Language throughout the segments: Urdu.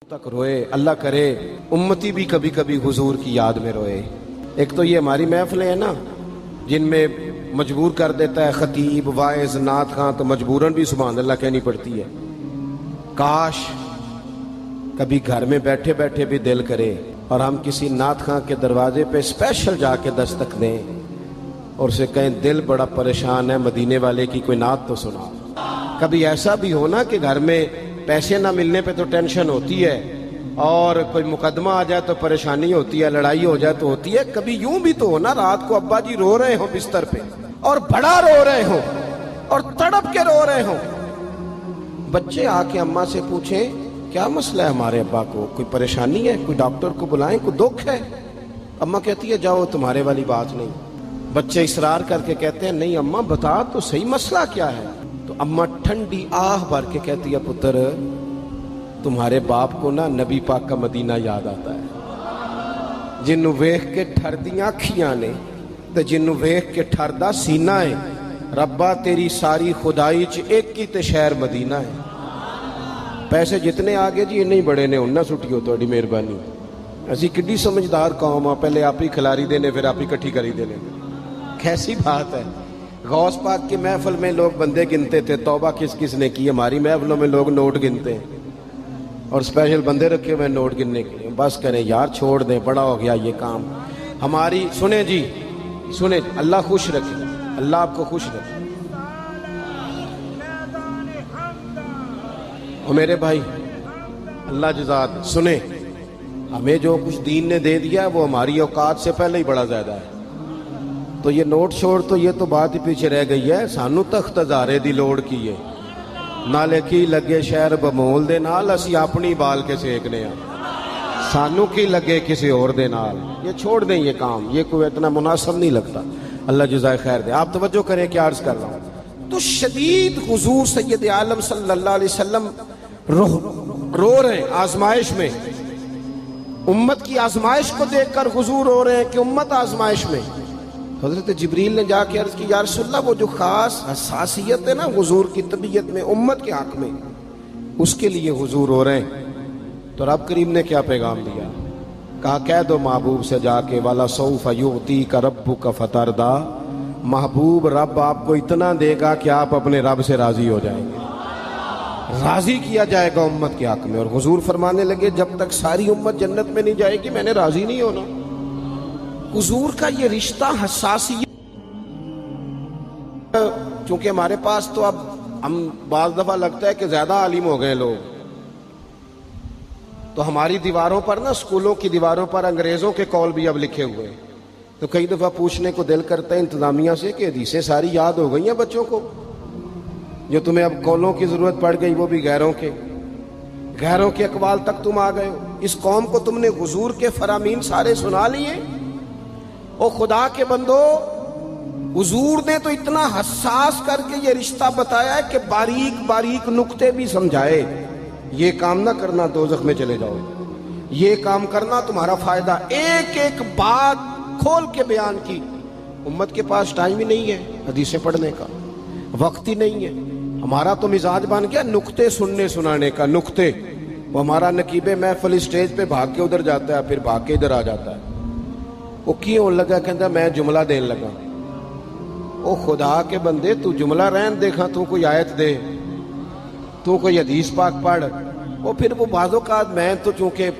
تک روئے. اللہ کرے امتی بھی کبھی کبھی حضور کی یاد میں روئے. ایک تو یہ ہماری محفلیں ہیں نا جن میں مجبور کر دیتا ہے خطیب واعظ نعت خواں، تو مجبوراً بھی سبحان اللہ کہنی پڑتی ہے. کاش کبھی گھر میں بیٹھے بیٹھے بھی دل کرے اور ہم کسی نعت خواں کے دروازے پہ اسپیشل جا کے دستک دیں اور اسے کہیں دل بڑا پریشان ہے، مدینے والے کی کوئی نعت تو سنا. کبھی ایسا بھی ہونا کہ گھر میں پیسے نہ ملنے پہ تو ٹینشن ہوتی ہے، اور کوئی مقدمہ آ جائے تو پریشانی ہوتی ہے، لڑائی ہو جائے تو ہوتی ہے. کبھی یوں بھی تو ہونا رات کو ابا جی رو رہے ہوں بستر پہ اور بڑا رو رہے ہوں اور تڑپ کے رو رہے ہوں، بچے آ کے اماں سے پوچھیں کیا مسئلہ ہے ہمارے ابا کو، کوئی پریشانی ہے، کوئی ڈاکٹر کو بلائیں، کوئی دکھ ہے. اماں کہتی ہے جاؤ تمہارے والی بات نہیں. بچے اصرار کر کے کہتے ہیں نہیں اماں بتا تو صحیح مسئلہ کیا ہے. تو اماں ٹھنڈی آہ بھر کے کہتی ہے پتر تمہارے باپ کو نا نبی پاک کا مدینہ یاد آتا ہے، جنوں ویکھ کے ٹھردیاں اکھیاں نے تے جنوں ویکھ کے ٹھردا سینہ ہے. ربا تیری ساری خدائی چ ایک ہی تے شہر مدینہ ہے. پیسے جتنے آگے جی انہیں بڑے نے انہاں سٹیو تہاڈی مہربانی. اسی کڈی سمجھدار قوم آ، پہلے آپ ہی کھلاری دینے پھر آپ ہی کٹھی کری دینے. کیسی بات ہے. غوث پاک کی محفل میں لوگ بندے گنتے تھے، توبہ کس کس نے کی. ہماری محفلوں میں لوگ نوٹ گنتے ہیں اور اسپیشل بندے رکھے ہوئے نوٹ گننے کے لیے. بس کریں یار، چھوڑ دیں، بڑا ہو گیا یہ کام. ہماری سنیں جی، سنیں، اللہ خوش رکھے، اللہ آپ کو خوش رکھے. اور میرے بھائی اللہ جزات سنیں، ہمیں جو کچھ دین نے دے دیا ہے وہ ہماری اوقات سے پہلے ہی بڑا زیادہ ہے. تو یہ نوٹ چھوڑ تو یہ تو بات ہی پیچھے رہ گئی ہے. سانو تخت ہزارے دی لوڑ کی ہے، نالے کی لگے شہر بمول دے نال اسی اپنی بال کے سیکنے ہیں. سانو کی لگے کسی اور دے نال. یہ چھوڑ دیں یہ کام، یہ کوئی اتنا مناسب نہیں لگتا. اللہ جزائے خیر دے. آپ توجہ کریں کیا عرض کر رہا ہوں. تو شدید حضور سید عالم صلی اللہ علیہ وسلم رو رہے ہیں آزمائش میں. امت کی آزمائش کو دیکھ کر حضور رو رہے ہیں کہ امت آزمائش میں. حضرت جبریل نے جا کے عرض کی یا رسول اللہ وہ جو خاص حساسیت ہے نا حضور کی طبیعت میں امت کے حق میں، اس کے لیے حضور رو رہے ہیں. تو رب کریم نے کیا پیغام دیا؟ کہا کہہ دو محبوب سے جا کے والا سوف یعطیک ربک فترضی، محبوب رب آپ کو اتنا دے گا کہ آپ اپنے رب سے راضی ہو جائیں گے. راضی کیا جائے گا امت کے حق میں. اور حضور فرمانے لگے جب تک ساری امت جنت میں نہیں جائے گی میں نے راضی نہیں ہونا. حضور کا یہ رشتہ حساسیت، چونکہ ہمارے پاس تو اب ہم بعض دفعہ لگتا ہے کہ زیادہ عالم ہو گئے لوگ، تو ہماری دیواروں پر نا، اسکولوں کی دیواروں پر انگریزوں کے قول بھی اب لکھے ہوئے. تو کئی دفعہ پوچھنے کو دل کرتا ہے انتظامیہ سے کہ حدیثیں ساری یاد ہو گئی ہیں بچوں کو، جو تمہیں اب قولوں کی ضرورت پڑ گئی وہ بھی غیروں کے اقوال تک تم آ گئے ہو. اس قوم کو تم نے حضور کے فرامین سارے سنا لیے. او خدا کے بندو، حضور نے تو اتنا حساس کر کے یہ رشتہ بتایا ہے کہ باریک باریک نقطے بھی سمجھائے. یہ کام نہ کرنا دوزخ میں چلے جاؤ، یہ کام کرنا تمہارا فائدہ. ایک ایک بات کھول کے بیان کی. امت کے پاس ٹائم ہی نہیں ہے حدیثیں پڑھنے کا، وقت ہی نہیں ہے. ہمارا تو مزاج بن گیا نقطے سننے سنانے کا. نقطے وہ ہمارا نقیب محفل اسٹیج پہ بھاگ کے ادھر جاتا ہے، پھر بھاگ کے ادھر آ جاتا ہے. وہ کیوں لگا کہتا میں جملہ دین لگا. او خدا کے بندے تو جملہ رہن دیکھا، تو کوئی آیت دے، تو کوئی حدیث پاک پڑھ. وہ پھر وہ بعض اوقات میں تو چونکہ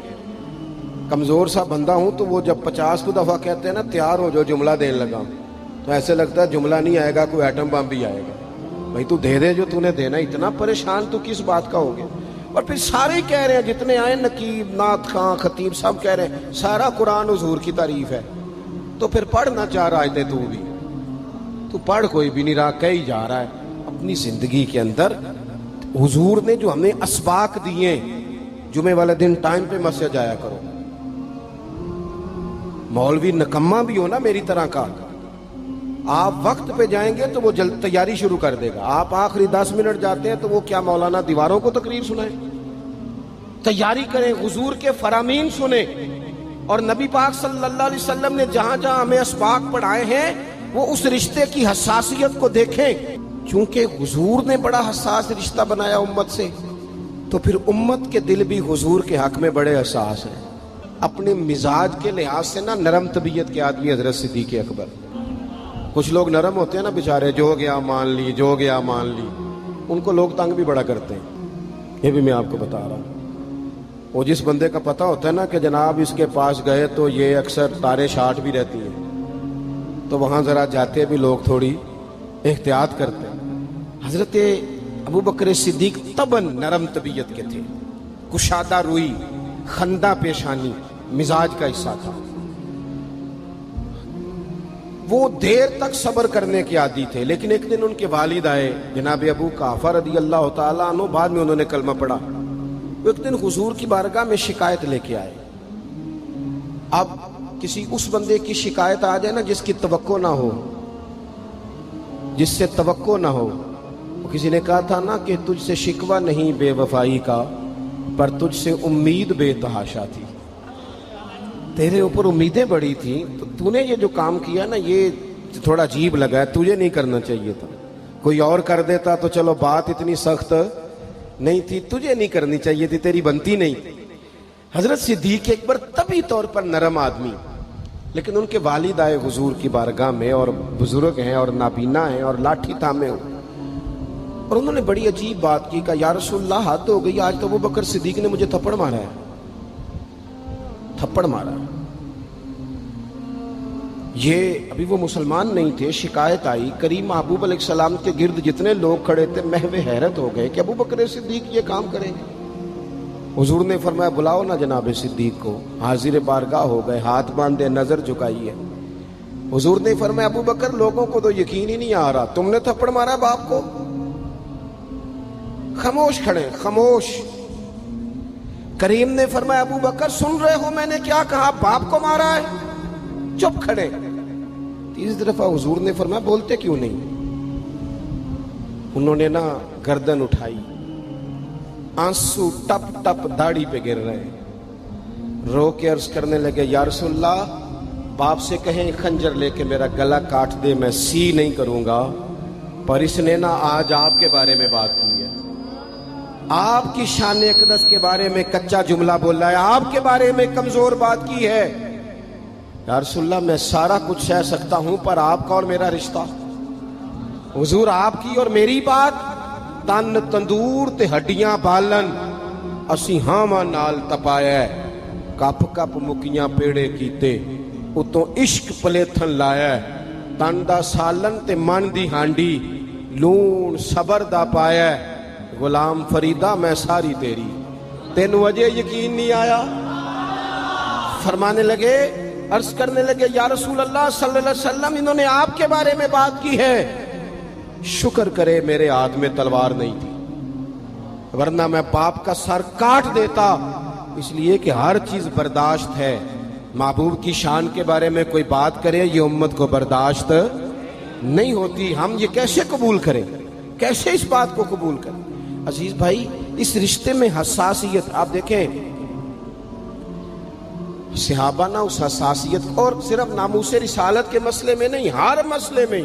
کمزور سا بندہ ہوں تو وہ جب 50 کو دفعہ کہتے ہیں نا تیار ہو جو جملہ دین لگا، تو ایسے لگتا ہے جملہ نہیں آئے گا کوئی ایٹم بم بھی آئے گا. بھائی تو دے دے جو تو نے دینا. اتنا پریشان تو کس بات کا ہو گیا. اور پھر سارے کہہ رہے ہیں جتنے آئے، نقیب نعت خواں خطیب سب کہہ رہے ہیں سارا قرآن حضور کی تعریف ہے. تو پھر پڑھنا چاہ رہا ہے تو بھی تو پڑھ، کوئی بھی نہیں رہا، کہی جا رہا ہے. اپنی زندگی کے اندر حضور نے جو ہمیں اسباق دیے، جمعے والے دن ٹائم پہ مسجد جایا کرو. مولوی نکما بھی ہو نا میری طرح کا، آپ وقت پہ جائیں گے تو وہ جلد تیاری شروع کر دے گا. آپ آخری 10 منٹ جاتے ہیں تو وہ کیا مولانا دیواروں کو تقریر سنائیں؟ تیاری کریں، حضور کے فرامین سنیں. اور نبی پاک صلی اللہ علیہ وسلم نے جہاں جہاں ہمیں اسباق پڑھائے ہیں وہ اس رشتے کی حساسیت کو دیکھیں. چونکہ حضور نے بڑا حساس رشتہ بنایا امت سے، تو تو پھر امت کے دل بھی حضور کے حق میں بڑے حساس ہیں. اپنے مزاج کے لحاظ سے نا نرم طبیعت کے آدمی حضرت صدیق اکبر. کچھ لوگ نرم ہوتے ہیں نا بیچارے، جو گیا مان لی، جو گیا مان لی، ان کو لوگ تنگ بھی بڑا کرتے ہیں. یہ بھی میں آپ کو بتا رہا ہوں. وہ جس بندے کا پتہ ہوتا ہے نا کہ جناب اس کے پاس گئے تو یہ اکثر تارے شاٹ بھی رہتی ہیں، تو وہاں ذرا جاتے بھی لوگ تھوڑی احتیاط کرتے ہیں. حضرت ابو بکر صدیق طبعاً نرم طبیعت کے تھے، کشادہ روئی، خندہ پیشانی مزاج کا حصہ تھا. وہ دیر تک صبر کرنے کے عادی تھے. لیکن ایک دن ان کے والد آئے جناب ابو قحافہ رضی اللہ تعالیٰ عنہ، بعد میں انہوں نے کلمہ پڑھا. وہ ایک دن حضور کی بارگاہ میں شکایت لے کے آئے. اب کسی اس بندے کی شکایت آ جائے نا جس کی توقع نہ ہو، جس سے توقع نہ ہو. کسی نے کہا تھا نا کہ تجھ سے شکوہ نہیں بے وفائی کا، پر تجھ سے امید بے تحاشا تھی. تیرے اوپر امیدیں بڑی تھیں، تو نے یہ جو کام کیا نا یہ تھوڑا عجیب لگا ہے، تجھے نہیں کرنا چاہیے تھا. کوئی اور کر دیتا تو چلو بات اتنی سخت نہیں تھی، تجھے نہیں کرنی چاہیے تھی، تیری بنتی نہیں. حضرت صدیق اکبر طبی طور پر نرم آدمی، لیکن ان کے والد آئے حضور کی بارگاہ میں، اور بزرگ ہیں اور نابینا ہیں اور لاٹھی تھامے ہو، اور انہوں نے بڑی عجیب بات کی. کہا یا رسول اللہ حد ہو گئی، آج تو ابو بکر صدیق نے مجھے تھپڑ مارا ہے، تھپڑ مارا. یہ ابھی وہ مسلمان نہیں تھے. شکایت آئی، کریم محبوب علیہ السلام کے گرد جتنے لوگ کھڑے تھے محو حیرت ہو گئے کہ ابو بکر صدیق یہ کام کریں گے. حضور نے فرمایا بلاؤ نا جناب صدیق کو. حاضر بارگاہ ہو گئے، ہاتھ باندھے، نظر جھکائی ہے. حضور نے فرمایا ابو بکر لوگوں کو تو یقین ہی نہیں آ رہا، تم نے تھپڑ مارا باپ کو؟ خاموش کھڑے، خاموش. کریم نے فرمایا ابو بکر سن رہے ہو میں نے کیا کہا؟ باپ کو مارا ہے. چپ کھڑے. تیسری دفعہ حضور نے فرمایا بولتے کیوں نہیں؟ انہوں نے نا گردن اٹھائی، آنسو ٹپ ٹپ داڑھی پہ گر رہے ہیں. رو کے عرض کرنے لگے یا رسول اللہ باپ سے کہیں خنجر لے کے میرا گلا کاٹ دے، میں سی نہیں کروں گا، پر اس نے نا آج آپ کے بارے میں بات کی ہے، آپ کی شان اقدس کے بارے میں کچا جملہ بولا ہے، آپ کے بارے میں کمزور بات کی ہے. یا رسول اللہ میں سارا کچھ سہ سکتا ہوں، پر آپ کا اور میرا رشتہ. حضور آپ کی اور میری بات، تن تندور تے ہڈیاں بالن، اسی ہاواں نال تپایا، کپ کپ مکیاں پیڑے کیتے، اتوں عشق پلیتھن لایا، تن دا سالن تے من دی ہانڈی، لون صبر دا پایا، غلام فریدہ میں ساری تیری. تینوں وجہ یقین نہیں آیا؟ فرمانے لگے، عرض کرنے لگے یا رسول اللہ صلی اللہ علیہ وسلم انہوں نے آپ کے بارے میں بات کی ہے، شکر کرے میرے ہاتھ میں تلوار نہیں تھی، ورنہ میں باپ کا سر کاٹ دیتا. اس لیے کہ ہر چیز برداشت ہے. محبوب کی شان کے بارے میں کوئی بات کرے یہ امت کو برداشت نہیں ہوتی. ہم یہ کیسے قبول کریں، کیسے اس بات کو قبول کریں؟ عزیز بھائی اس رشتے میں حساسیت، آپ دیکھیں صحابہ نا اس حساسیت، اور صرف ناموس رسالت کے مسئلے میں نہیں، ہر مسئلے میں